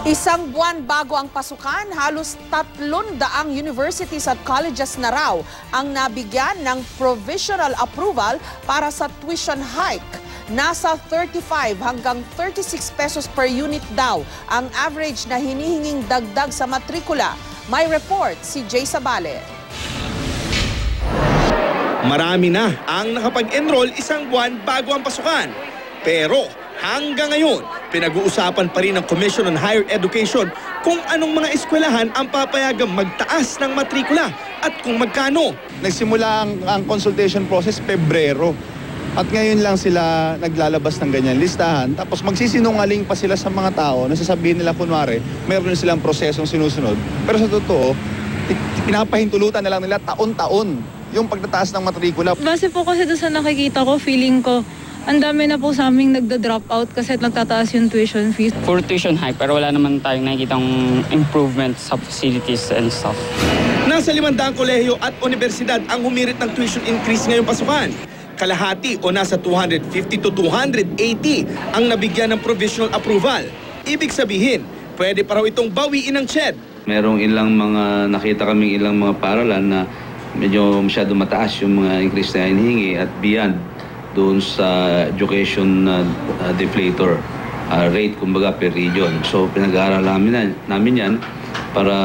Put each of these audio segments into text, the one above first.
Isang buwan bago ang pasukan, halos 300 universities at colleges na raw ang nabigyan ng provisional approval para sa tuition hike. Nasa 35 hanggang 36 pesos per unit daw ang average na hinihinging dagdag sa matrikula. May report si Jay Sabale. Marami na ang nakapag-enroll isang buwan bago ang pasukan. Pero hanggang ngayon, pinag-uusapan pa rin ng Commission on Higher Education kung anong mga eskwelahan ang papayagang magtaas ng matrikula at kung magkano. Nagsimula ang consultation process Pebrero at ngayon lang sila naglalabas ng ganyan listahan. Tapos magsisinungaling pa sila sa mga tao na sasabihin nila kunwari meron silang prosesong sinusunod. Pero sa totoo, pinapahintulutan na lang nila taon-taon yung pagtataas ng matrikula. Base po kasi doon sa nakikita ko, feeling ko, ang dami na po sa aming nagda-drop out kasi nagtataas yung tuition fees. For tuition hike, pero wala naman tayong nakikitang improvement sa facilities and stuff. Nasa 500 kolehiyo at universidad ang humirit ng tuition increase ngayong pasukan. Kalahati o nasa 250 to 280 ang nabigyan ng provisional approval. Ibig sabihin, pwede pa raw itong bawiin ng CHED. Merong ilang mga, nakita kaming ilang mga paralan na medyo masyado mataas yung mga increase na hinihingi at beyond doon sa education deflator rate kumbaga per region. So pinag-aaral namin yan para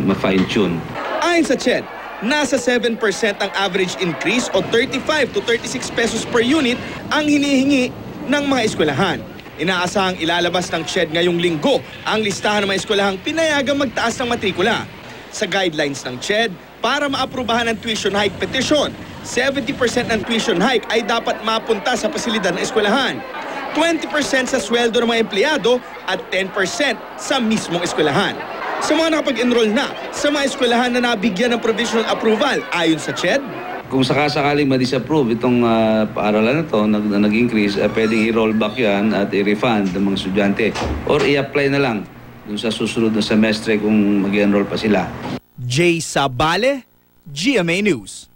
ma-fine tune. Ayon sa CHED, nasa 7% ang average increase o 35 to 36 pesos per unit ang hinihingi ng mga eskwelahan. Inaasahang ilalabas ng CHED ngayong linggo ang listahan ng mga eskwelahang pinayagang magtaas ng matrikula. Sa guidelines ng CHED, para maaprubahan ang tuition hike petition, 70% ng tuition hike ay dapat mapunta sa pasilidad ng eskwelahan, 20% sa sweldo ng mga empleyado at 10% sa mismong eskwelahan. Sa mga nakapag-enroll na sa mga eskwelahan na nabigyan ng provisional approval ayon sa CHED, kung sakasakaling ma-disapprove itong paaralan na ito na nag-increase, pwedeng i-roll back yan at i-refund ng mga estudyante or i-apply na lang dun sa susunod na semestre kung mag-enroll pa sila. Jay Sabale, GMA News.